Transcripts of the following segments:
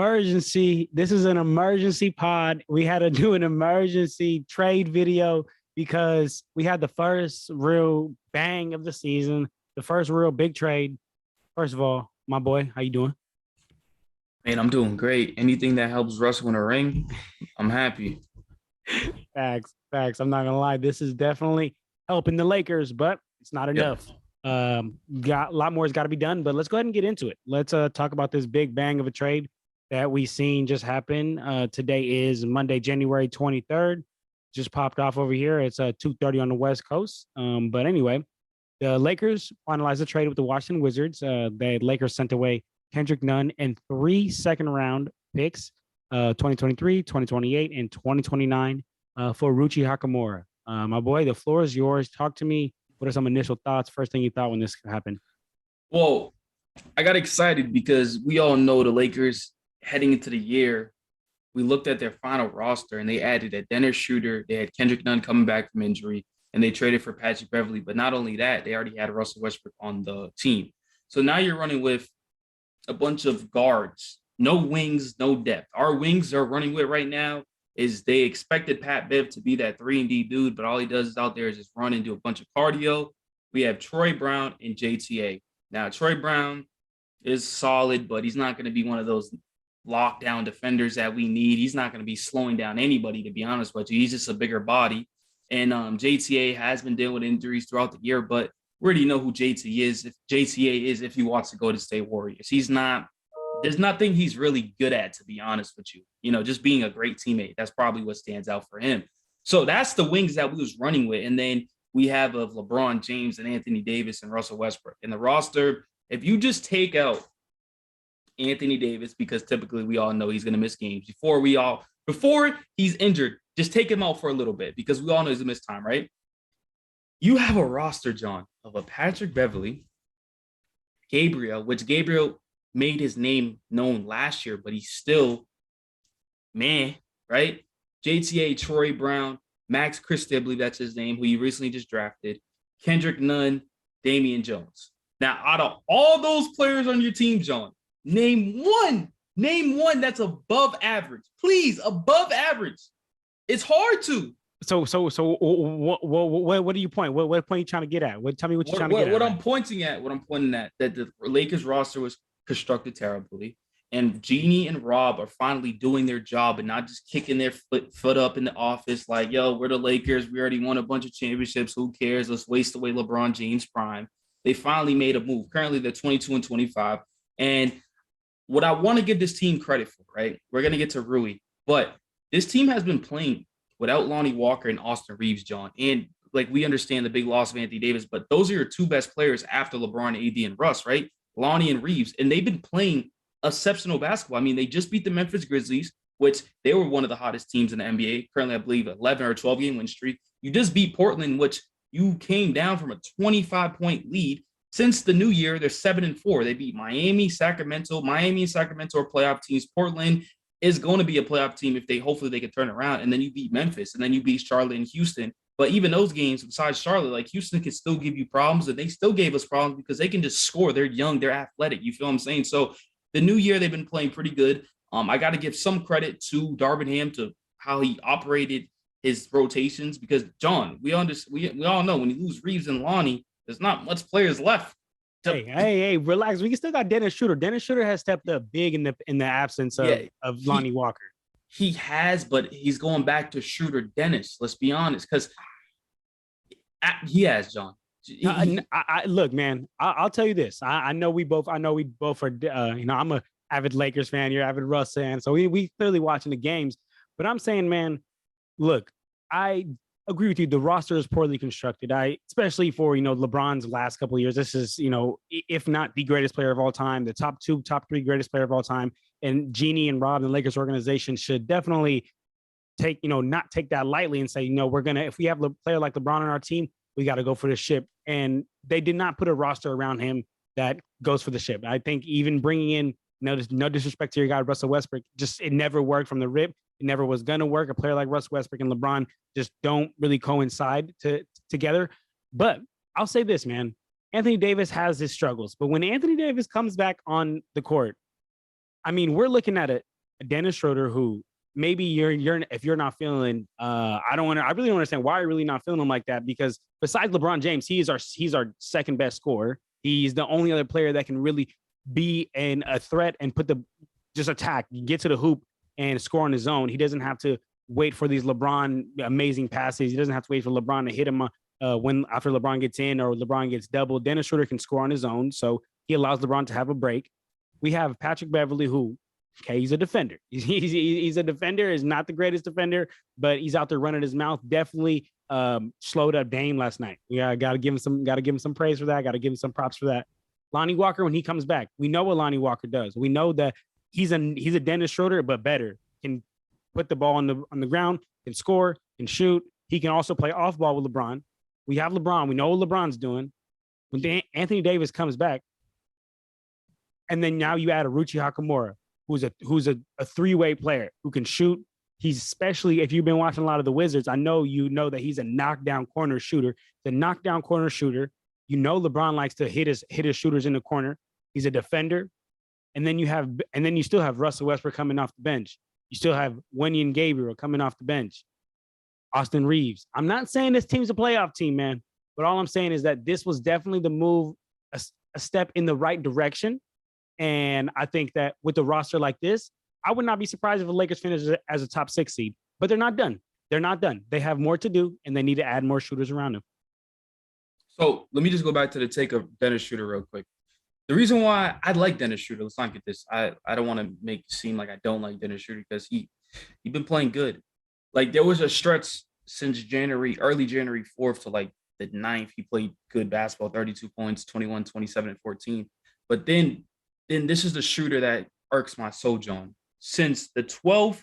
emergency. This is an emergency pod. We had to do an emergency trade video because we had the first real bang of the season, the first real big trade. First of all, my boy, how you doing? Man, I'm doing great. Anything that helps Russ win a ring, I'm happy. Facts, facts. I'm not gonna lie. This is definitely helping the Lakers, but it's not Yep. enough. Got a lot more has got to be done, but let's go ahead and get into it. Let's talk about this big bang of a trade that we seen just happen. Today is Monday, January 23rd. Just popped off over here. It's 2:30 on the West Coast. But anyway, the Lakers finalized a trade with the Washington Wizards. The Lakers sent away Kendrick Nunn and 3 second-round picks, 2023, 2028, and 2029 for Rui Hachimura. My boy, the floor is yours. Talk to me. What are some initial thoughts? First thing you thought when this happened? Well, I got excited because we all know the Lakers heading into the year. We looked at their final roster and they added a Dennis Schroeder. They had Kendrick Nunn coming back from injury and they traded for Patrick Beverly. But not only that, they already had Russell Westbrook on the team. So now you're running with a bunch of guards, no wings, no depth. Our wings are running with right now is they expected Pat Bev to be that 3-and-D dude, but all he does is out there is just run and do a bunch of cardio. We have Troy Brown and JTA. Now, Troy Brown is solid, but he's not going to be one of those lockdown defenders that we need. He's not going to be slowing down anybody, to be honest with you. He's just a bigger body. And JTA has been dealing with injuries throughout the year, but we already know who JTA is if he wants to go to State Warriors. He's not. There's nothing he's really good at, to be honest with you. You know, just being a great teammate. That's probably what stands out for him. So that's the wings that we was running with. And then we have of LeBron James and Anthony Davis and Russell Westbrook. In the roster, if you just take out Anthony Davis, because typically we all know he's going to miss games before he's injured, just take him out for a little bit because we all know he's going to miss time, right? You have a roster, John, of a Patrick Beverly, Gabriel made his name known last year, but he's still right? JTA, Troy Brown, Max Christie, I believe that's his name, who you recently just drafted, Kendrick Nunn, Damian Jones. Now, out of all those players on your team, John, name one that's above average. Please, above average. It's hard to. So, what do you point? What point are you trying to get at? Tell me what you're trying to get at. What I'm pointing at, that the Lakers roster was constructed terribly. And Jeannie and Rob are finally doing their job and not just kicking their foot up in the office like, yo, we're the Lakers. We already won a bunch of championships. Who cares? Let's waste away LeBron James' prime. They finally made a move. Currently, they're 22 and 25. And what I want to give this team credit for, right? We're going to get to Rui. But this team has been playing without Lonnie Walker and Austin Reeves, John. And like we understand the big loss of Anthony Davis, but those are your two best players after LeBron, AD, and Russ, right? Lonnie and Reeves. And they've been playing exceptional basketball. I mean, they just beat the Memphis Grizzlies, which they were one of the hottest teams in the NBA. Currently, I believe 11 or 12 game win streak. You just beat Portland, which you came down from a 25-point lead. Since the new year, they're 7-4. They beat Miami, Sacramento. Miami and Sacramento are playoff teams. Portland is going to be a playoff team if hopefully they can turn around. And then you beat Memphis, and then you beat Charlotte and Houston. But even those games, besides Charlotte, like Houston can still give you problems, and they still gave us problems because they can just score. They're young, they're athletic. You feel what I'm saying? So the new year, they've been playing pretty good. I got to give some credit to Darvin Ham to how he operated his rotations because, John, we all know when you lose Reeves and Lonnie, there's not much players left. Hey, relax. We still got Dennis Schroeder. Dennis Schroeder has stepped up big in the absence of Lonnie Walker. He has, but he's going back to Schroeder Dennis. Let's be honest, because he has, John. Look, man. I'll tell you this. I know we both are. I'm a avid Lakers fan. You're an avid Russ fan. So we clearly watching the games. But I'm saying, man, look, I agree with you. The roster is poorly constructed. Especially for LeBron's last couple of years. This is if not the greatest player of all time, the top 3 greatest player of all time. And Jeannie and Rob and the Lakers organization should definitely not take that lightly and say, if we have a player like LeBron on our team, we got to go for the ship. And they did not put a roster around him that goes for the ship. I think even bringing in, no disrespect to your guy, Russell Westbrook, it never worked from the rip. It never was going to work. A player like Russell Westbrook and LeBron just don't really coincide together. But I'll say this, man. Anthony Davis has his struggles. But when Anthony Davis comes back on the court, I mean, we're looking at Dennis Schroeder, who maybe you're if you're not feeling, I really don't understand why you're really not feeling him like that, because besides LeBron James, he's our second best scorer. He's the only other player that can really be a threat and just attack, get to the hoop and score on his own. He doesn't have to wait for these LeBron amazing passes. He doesn't have to wait for LeBron to hit him when after LeBron gets in or LeBron gets doubled. Dennis Schroeder can score on his own, so he allows LeBron to have a break. We have Patrick Beverly, who, okay, he's a defender. He's a defender. He's not the greatest defender, but he's out there running his mouth. Definitely slowed up Dame last night. Yeah, got to give him some praise for that. Got to give him some props for that. Lonnie Walker, when he comes back, we know what Lonnie Walker does. We know that he's a Dennis Schroeder, but better. Can put the ball on the ground, can score, can shoot. He can also play off ball with LeBron. We have LeBron. We know what LeBron's doing. When Anthony Davis comes back, and then now you add a Rui Hachimura, who's a three-way player who can shoot. He's, especially if you've been watching a lot of the Wizards, I know you know that he's a knockdown corner shooter. The knockdown corner shooter. You know LeBron likes to hit his shooters in the corner. He's a defender. And then you still have Russell Westbrook coming off the bench. You still have Wenyen Gabriel coming off the bench. Austin Reeves. I'm not saying this team's a playoff team, man, but all I'm saying is that this was definitely the move, a step in the right direction. And I think that with a roster like this, I would not be surprised if the Lakers finish as a top 6 seed, but they're not done. They're not done. They have more to do, and they need to add more shooters around them. So let me just go back to the take of Dennis Schroeder real quick. The reason why I like Dennis Schroeder, let's not get this. I don't want to make it seem like I don't like Dennis Schroeder, because he's been playing good. Like, there was a stretch since early January 4th to like the 9th. He played good basketball, 32 points, 21, 27, and 14. But then this is the shooter that irks my soul, John. Since the 12th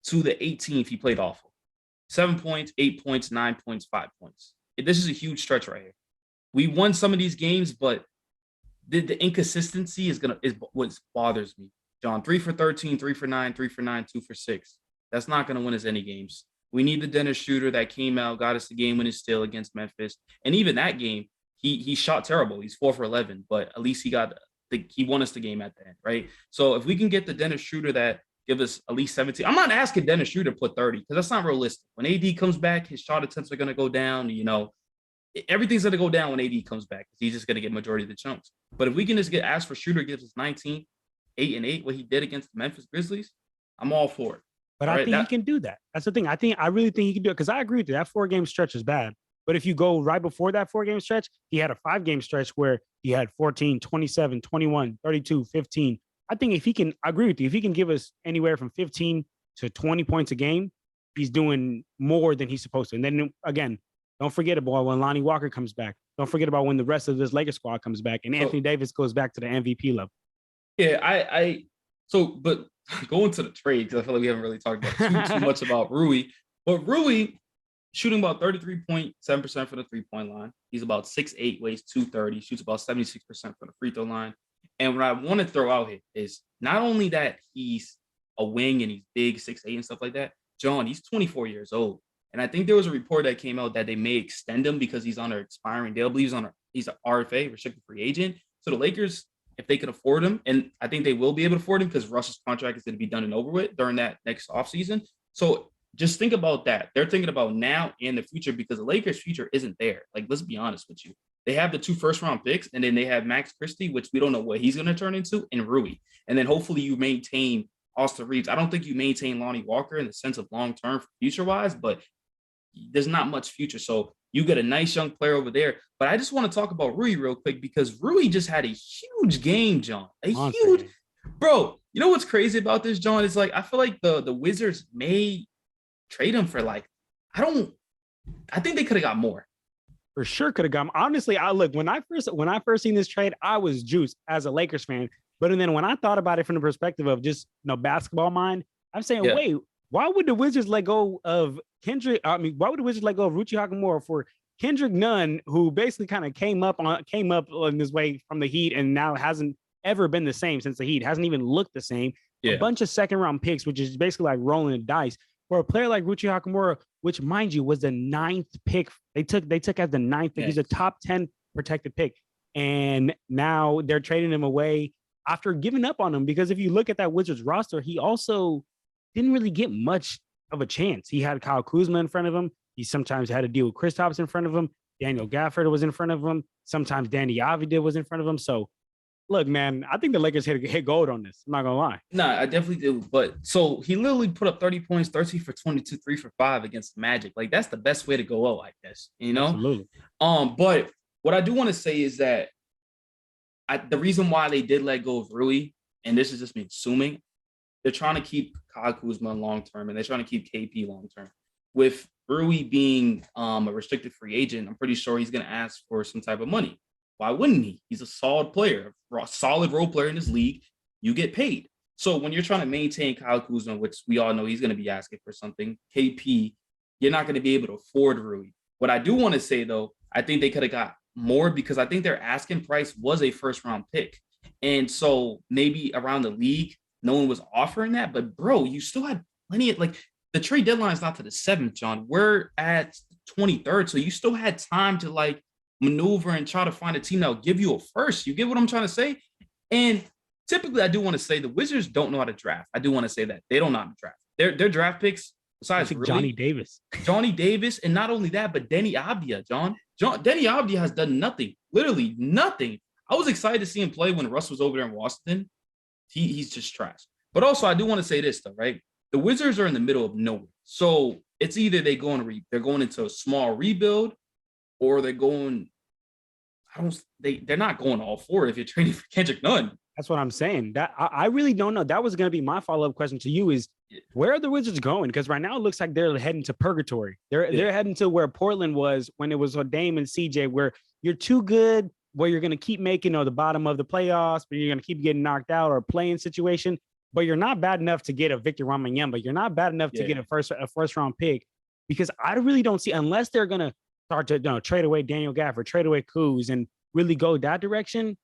to the 18th, he played awful. 7 points, 8 points, 9 points, 5 points. This is a huge stretch right here. We won some of these games, but the inconsistency is what bothers me. John, 3 for 13, 3 for 9, 3 for 9, 2 for 6. That's not going to win us any games. We need the Dennis Schroeder that came out, got us the game-winning steal against Memphis. And even that game, he shot terrible. He's 4 for 11, but at least he won us the game at the end, right? So if we can get the Dennis Schroeder that give us at least 17, I'm not asking Dennis Schroeder to put 30, because that's not realistic. When AD comes back, his shot attempts are going to go down. Everything's going to go down when AD comes back, because he's just going to get majority of the chunks. But if we can just ask for Schroeder gives us 19, 8 and 8, what he did against the Memphis Grizzlies, I'm all for it. But I think he can do that. That's the thing. I really think he can do it, because I agree with you. That 4-game stretch is bad. But if you go right before that 4-game stretch, he had a 5-game stretch where he had 14, 27, 21, 32, 15. I think I agree with you. If he can give us anywhere from 15 to 20 points a game, he's doing more than he's supposed to. And then again, don't forget about when Lonnie Walker comes back. Don't forget about when the rest of this Lakers squad comes back and Anthony Davis goes back to the MVP level. Yeah, but going to the trade, because I feel like we haven't really talked about too much about Rui. But Rui shooting about 33.7% from the three-point line. He's about 6'8", weighs 230, shoots about 76% from the free throw line. And what I want to throw out here is not only that he's a wing and he's big, 6'8" and stuff like that. John, he's 24 years old. And I think there was a report that came out that they may extend him because he's on an expiring deal. I believe he's an RFA, restricted free agent. So the Lakers, if they can afford him, and I think they will be able to afford him because Russ's contract is going to be done and over with during that next offseason. So just think about that. They're thinking about now and the future, because the Lakers' future isn't there. Like, let's be honest with you. They have the 2 first-round picks, and then they have Max Christie, which we don't know what he's going to turn into, and Rui. And then hopefully you maintain Austin Reeves. I don't think you maintain Lonnie Walker in the sense of long-term future-wise, but there's not much future. So you get a nice young player over there. But I just want to talk about Rui real quick, because Rui just had a huge game, John. Bro, you know what's crazy about this, John? It's like, I feel like the Wizards may trade him for like, I think they could have got more. For sure could have got him. Honestly, when I first seen this trade, I was juiced as a Lakers fan. But then when I thought about it from the perspective of just basketball mind, I'm saying, wait, why would the Wizards let go of Kendrick? I mean, why would the Wizards let go of Rui Hachimura for Kendrick Nunn, who basically kind of came up in this way from the Heat and now hasn't ever been the same since the Heat, hasn't even looked the same. A bunch of second-round picks, which is basically like rolling the dice for a player like Rui Hachimura, which, mind you, was the 9th pick. They took as the 9th pick. He's a top 10 protected pick, and now they're trading him away. after giving up on him. Because if you look at that Wizards roster, he also didn't really get much of a chance. He had Kyle Kuzma in front of him. He sometimes had to deal with Kristaps in front of him. Daniel Gafford was in front of him. Sometimes Danny Avdija was in front of him. So, look, man, I think the Lakers hit gold on this. I'm not going to lie. No, I definitely do. But so he literally put up 30 points, 13 for 22, 3 for 5 against the Magic. Like, that's the best way to go out, I guess, you know? Absolutely. But what I do want to say is that the reason why they did let go of Rui, and this is just me assuming, they're trying to keep Kyle Kuzma long term, and they're trying to keep KP long term. With Rui being a restricted free agent, I'm pretty sure he's going to ask for some type of money. Why wouldn't he? He's a solid player, a solid role player in this league. You get paid. So when you're trying to maintain Kyle Kuzma, which we all know he's going to be asking for something, KP, you're not going to be able to afford Rui. What I do want to say, though, I think they could have got more because I think their asking price was a first-round pick. And so maybe around the league, no one was offering that. But, bro, you still had plenty of, like, the trade deadline is not to the 7th, John. We're at 23rd, so you still had time to, like, maneuver and try to find a team that will give you a first. You get what I'm trying to say? And typically, I do want to say the Wizards don't know how to draft. I do want to say that. They don't know how to draft. Their draft picks, besides really, Johnny Davis, and not only that, but Denny Avdija, Denny Avdija has done nothing, literally nothing. I was excited to see him play when Russ was over there in Washington. He's just trash. But also, I do want to say this, though, right? The Wizards are in the middle of nowhere. So it's either they're going into a small rebuild or they're not going all four if you're trading for Kendrick Nunn. That's what I'm saying. That I really don't know. That was going to be my follow-up question to you is where are the Wizards going? Because right now it looks like they're heading to purgatory. They're heading to where Portland was when it was Dame and CJ, where you're too good, where you're going to keep making the bottom of the playoffs, but you're going to keep getting knocked out or playing situation. But you're not bad enough to get a Victor Wembanyama. You're not bad enough to get a first round pick, because I really don't see, unless they're going to start to trade away Daniel Gafford, trade away Kuz, and really go that direction.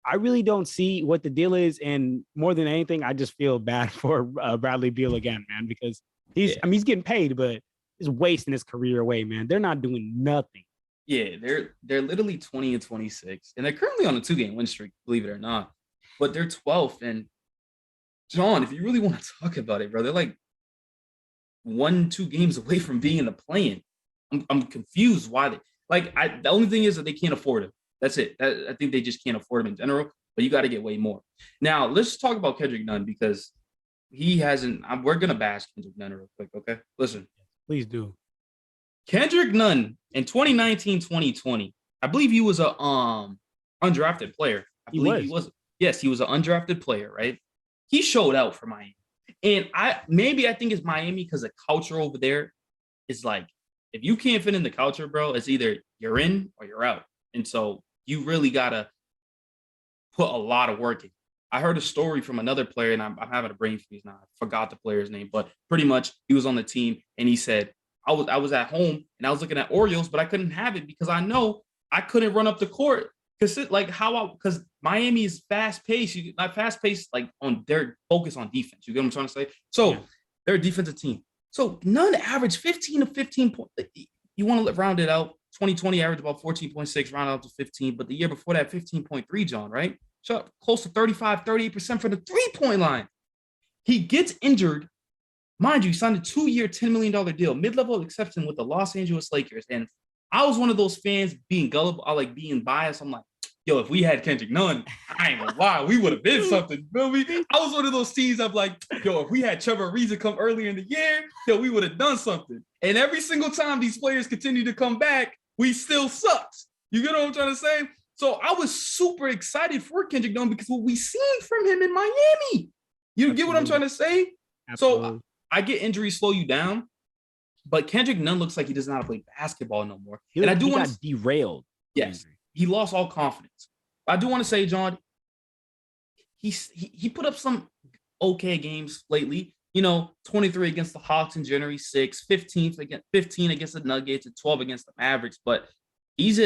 I really don't see what the deal is. And more than anything, I just feel bad for Bradley Beal again, man, because he's getting paid, but he's wasting his career away, man. They're not doing nothing. Yeah, they're literally 20 and 26, and they're currently on a 2-game win streak, believe it or not. But they're 12th. And John, if you really want to talk about it, bro, they're like 1-2 games away from being in the play-in. I'm confused why they the only thing is that they can't afford him. That's it. I think they just can't afford him in general, but you got to get way more. Now, let's talk about Kendrick Nunn, because he hasn't. We're going to bash Kendrick Nunn real quick, okay? Listen. Please do. Kendrick Nunn in 2019, 2020, I believe he was a undrafted player. He was. Yes, he was an undrafted player, right? He showed out for Miami. And I think it's Miami because the culture over there is like, if you can't fit in the culture, bro, it's either you're in or you're out. And so you really got to put a lot of work in. I heard a story from another player, and I'm having a brain freeze now. I forgot the player's name, but pretty much he was on the team, and he said, I was at home, and I was looking at Orioles, but I couldn't have it because I know I couldn't run up the court. Because Miami is fast-paced. Not fast-paced, like on their focus on defense. You get what I'm trying to say? So they're a defensive team. So Nunn averaged 15 to 15 points. You want to round it out. 2020 averaged about 14.6, round out to 15. But the year before that, 15.3, John, right? So close to 35, 38% for the three-point line. He gets injured. Mind you, he signed a 2-year, $10 million deal, mid-level exception with the Los Angeles Lakers. And I was one of those fans being gullible, I like being biased. I'm like, yo, if we had Kendrick Nunn, I ain't gonna lie, we would have been something. You feel me? I was one of those teams. I'm like, yo, if we had Trevor Ariza come earlier in the year, yo, we would have done something. And every single time these players continue to come back, we still sucked. You get what I'm trying to say? So I was super excited for Kendrick Nunn because what we seen from him in Miami. You get what I'm trying to say? Absolutely. So I get injuries slow you down, but Kendrick Nunn looks like he doesn't know how to play basketball no more. And I do want to derailed. Yes, he lost all confidence. I do want to say, John, he put up some okay games lately. 23 against the Hawks in January 6th, 15 against the Nuggets, and 12 against the Mavericks. But he's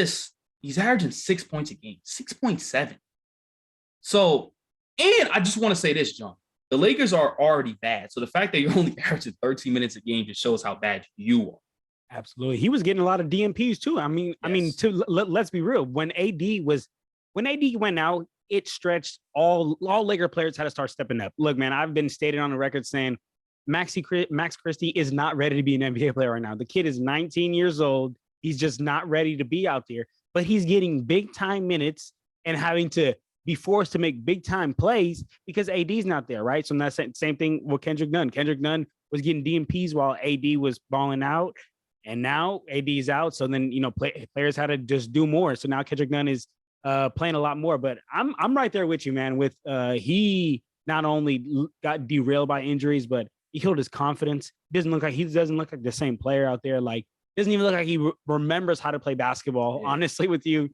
averaging 6 points a game, 6.7. So, and I just want to say this, John. The Lakers are already bad. So the fact that you're only averaging 13 minutes a game just shows how bad you are. Absolutely. He was getting a lot of DMPs too. Let's be real. When AD went out, it stretched, all Laker players had to start stepping up. Look, man, I've been stated on the record saying Max Christie is not ready to be an NBA player right now. The kid is 19 years old. He's just not ready to be out there, but he's getting big time minutes and having to be forced to make big time plays because AD's not there, right? So that's the same thing with Kendrick Nunn. Kendrick Nunn was getting DMPs while AD was balling out, and now AD's out. So then players had to just do more. So now Kendrick Nunn is playing a lot more. But I'm right there with you, man. With he not only got derailed by injuries, but he killed his confidence. He doesn't look like the same player out there. Like, doesn't even look like he remembers how to play basketball. Yeah. Honestly, with you,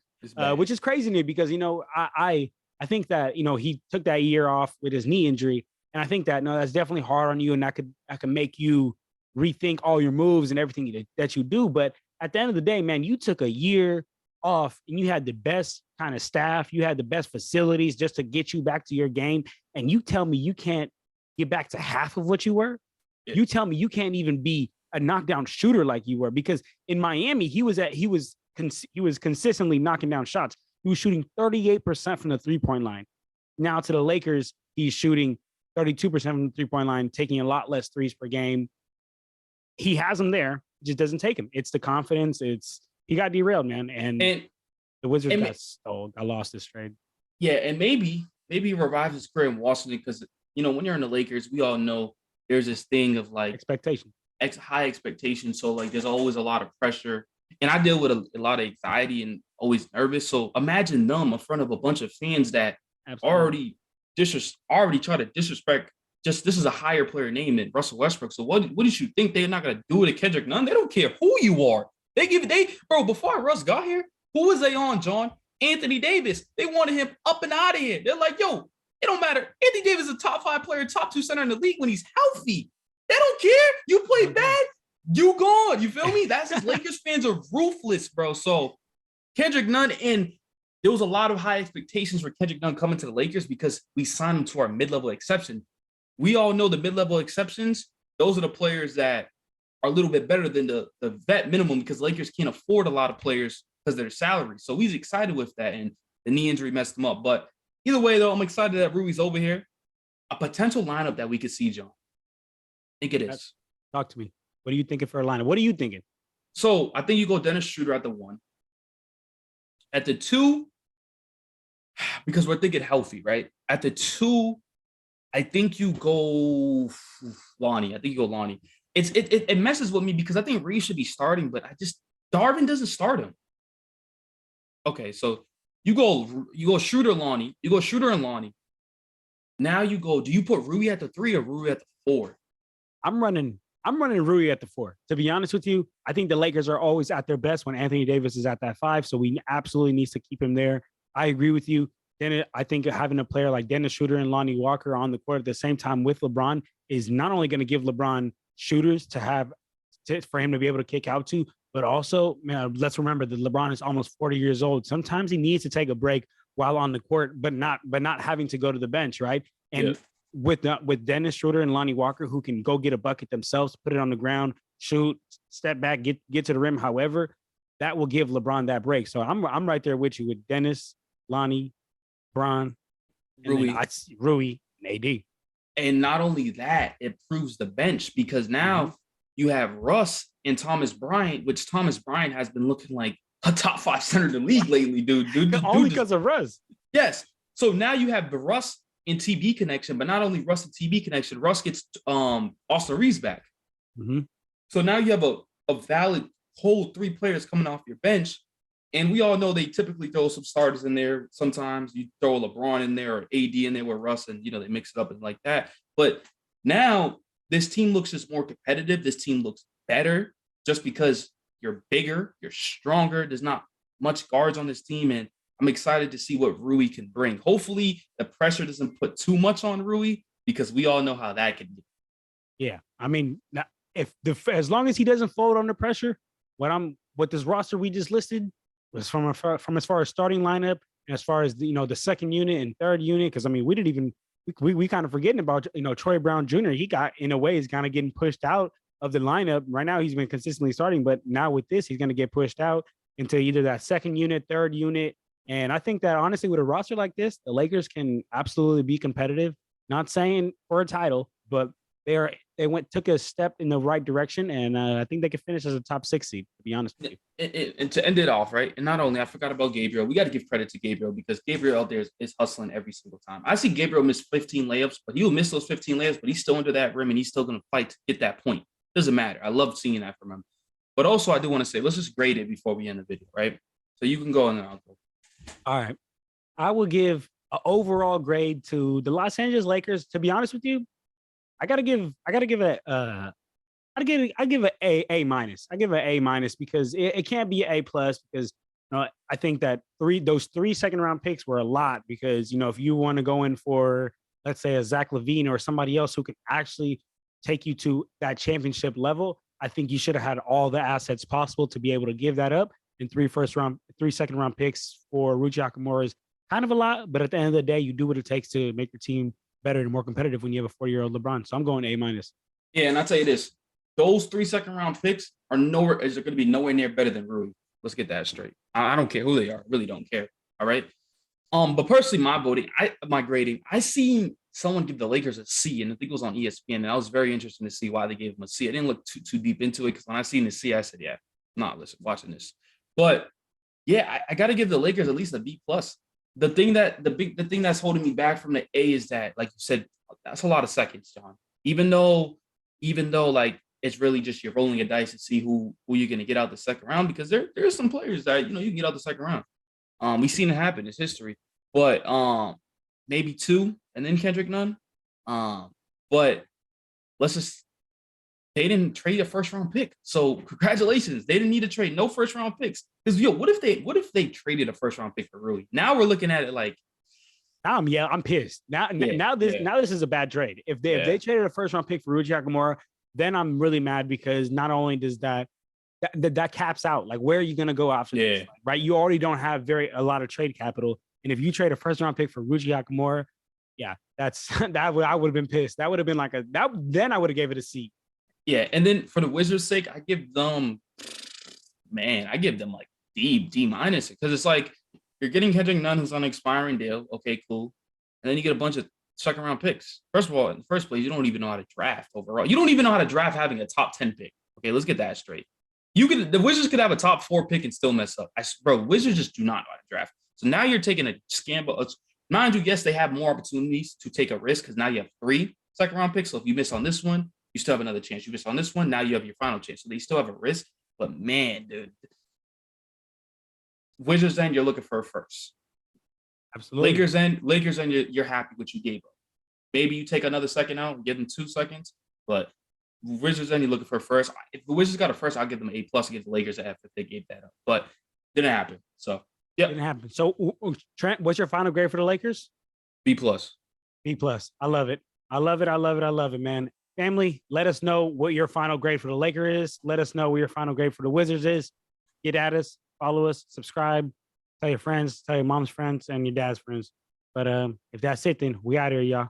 which is crazy to me because I think that he took that year off with his knee injury, and I think that that's definitely hard on you, and that could make you rethink all your moves and everything that you do. But at the end of the day, man, you took a year off, and you had the best kind of staff, you had the best facilities just to get you back to your game, and you tell me you can't get back to half of what you were? Yeah. You tell me you can't even be a knockdown shooter like you were, because in Miami he was consistently knocking down shots. He was shooting 38% from the three-point line. Now to the Lakers, he's shooting 32% from the three-point line, taking a lot less threes per game. He has them there, just doesn't take them. It's the confidence. He got derailed, man, and the Wizards got lost this trade. Yeah, and maybe revive his career in Washington, because when you're in the Lakers, we all know there's this thing of like expectation. High expectation. So like there's always a lot of pressure. And I deal with a lot of anxiety and always nervous. So imagine them in front of a bunch of fans that already try to disrespect. Just this is a higher player name than Russell Westbrook. So what did you think they're not gonna do to Kendrick Nunn? They don't care who you are. Before Russ got here, who was they on, John? Anthony Davis. They wanted him up and out of here. They're like, yo, it don't matter. Anthony Davis is a top 5 player, top 2 center in the league when he's healthy. They don't care. You play bad, you gone. You feel me? That's Lakers fans are ruthless, bro. So Kendrick Nunn, and there was a lot of high expectations for Kendrick Nunn coming to the Lakers because we signed him to our mid-level exception. We all know the mid-level exceptions, those are the players that are a little bit better than the vet minimum, because Lakers can't afford a lot of players because of their salary. So he's excited with that, and the knee injury messed him up. But either way, though, I'm excited that Rui's over here. A potential lineup that we could see, John. I think it is. Talk to me. What are you thinking for a lineup? What are you thinking? So I think you go Dennis Schroeder at the 1. At the 2, because we're thinking healthy, right? At the 2, I think you go Lonnie. It messes with me because I think Reed should be starting, but Darvin doesn't start him. Okay, so you go Schroeder, Lonnie. You go Schroeder and Lonnie. Now do you put Rui at the 3 or Rui at the 4? I'm running Rui at the 4. To be honest with you, I think the Lakers are always at their best when Anthony Davis is at that 5. So we absolutely need to keep him there. I agree with you. Then I think having a player like Dennis Schroeder and Lonnie Walker on the court at the same time with LeBron is not only going to give LeBron shooters for him to be able to kick out to, but also, man, let's remember that LeBron is almost 40 years old. Sometimes he needs to take a break while on the court, but not having to go to the bench, right? And with Dennis Schroeder and Lonnie Walker, who can go get a bucket themselves, put it on the ground, shoot, step back, get to the rim. However, that will give LeBron that break. So I'm right there with you with Dennis, Lonnie, Bron, Rui, and AD. And not only that, it proves the bench, because now you have Russ and Thomas Bryant, which Thomas Bryant has been looking like a top 5 center in the league lately, dude. Only because of Russ. Yes. So now you have the Russ and TB connection, but not only Russ and TB connection, Russ gets Austin Reeves back. Mm-hmm. So now you have a valid whole 3 players coming off your bench. And we all know they typically throw some starters in there. Sometimes you throw LeBron in there or AD in there with Russ, and they mix it up and like that. But now this team looks just more competitive. This team looks better just because you're bigger, you're stronger. There's not much guards on this team, and I'm excited to see what Rui can bring. Hopefully the pressure doesn't put too much on Rui, because we all know how that can be. Yeah, I mean, as long as he doesn't fold under pressure, what this roster we just listed was from as far as starting lineup and as far as the second unit and third unit, because I mean we kind of forgetting about Troy Brown Jr. He got, in a way, is kind of getting pushed out of the lineup. Right now he's been consistently starting, but now with this he's going to get pushed out into either that second unit, third unit, And I think that honestly, with a roster like this, the Lakers can absolutely be competitive. Not saying for a title, but they took a step in the right direction, and I think they could finish as a top 6 seed. To be honest with you. And to end it off, right? And not only I forgot about Gabriel, we got to give credit to Gabriel because Gabriel out there is hustling every single time. I see Gabriel miss 15 layups, but he'll miss those 15 layups, but he's still under that rim and he's still going to fight to get that point. Doesn't matter. I love seeing that from him. But also, I do want to say, let's just grade it before we end the video, right? So you can go and then I'll go. All right. I will give an overall grade to the Los Angeles Lakers. To be honest with you, I gotta give it I give it a minus. I give it A minus because it can't be A plus because I think that those 3 second-round picks were a lot because if you want to go in for, let's say, a Zach LaVine or somebody else who can actually take you to that championship level, I think you should have had all the assets possible to be able to give that up. And 3 second-round picks for Rui Hachimura is kind of a lot, but at the end of the day, you do what it takes to make your team better and more competitive when you have a 40-year-old LeBron. So I'm going A minus. Yeah, and I'll tell you this. Those 3 second-round picks are going to be nowhere near better than Rui. Let's get that straight. I don't care who they are. I really don't care. All right. But personally, my grading, I seen someone give the Lakers a C, and I think it was on ESPN, and I was very interested to see why they gave them a C. I didn't look too deep into it because when I seen the C, I said, yeah, listen, watching this. But yeah, I got to give the Lakers at least a B plus. The thing that's holding me back from the A is that, like you said, that's a lot of seconds, John. Even though like it's really just you're rolling a dice to see who you're going to get out the second round because there's some players that you can get out the second round. We've seen it happen. It's history. But maybe 2 and then Kendrick Nunn. But they didn't trade a first round pick. So congratulations. They didn't need to trade no first round picks. Because what if they traded a first round pick for Rui? Now we're looking at it like I'm pissed. Now this is a bad trade. If they traded a first round pick for Rui Hachimura, then I'm really mad because not only does that caps out. Like, where are you going to go after this? Right? You already don't have a lot of trade capital. And if you trade a first round pick for Rui Hachimura, I would have been pissed. That would have been then I would have gave it a C. Yeah, and then for the Wizards' sake, I give them like D minus because it's like you're getting Kendrick Nunn who's on an expiring deal. Okay, cool. And then you get a bunch of second round picks. First of all, in the first place, you don't even know how to draft overall. You don't even know how to draft having a top 10 pick. Okay, let's get that straight. The Wizards could have a top 4 pick and still mess up. Wizards just do not know how to draft. So now you're taking a scamble. Mind you, yes, they have more opportunities to take a risk because now you have 3 second round picks. So if you miss on this one, you still have another chance. You miss on this one, now you have your final chance. So they still have a risk. But man, dude, Wizards end, you're looking for a first. Absolutely. Lakers end, you're happy what you gave up. Maybe you take another second out and give them 2 seconds. But Wizards end, you're looking for a first. If the Wizards got a first, I'll give them an A plus against the Lakers F if they gave that up. But didn't happen. So yeah, didn't happen. So Trent, what's your final grade for the Lakers? B plus. B plus. I love it. I love it, man. Family, let us know what your final grade for the Lakers is. Let us know what your final grade for the Wizards is. Get at us, follow us, subscribe, tell your friends, tell your mom's friends, and your dad's friends. But if that's it, then we out here, y'all.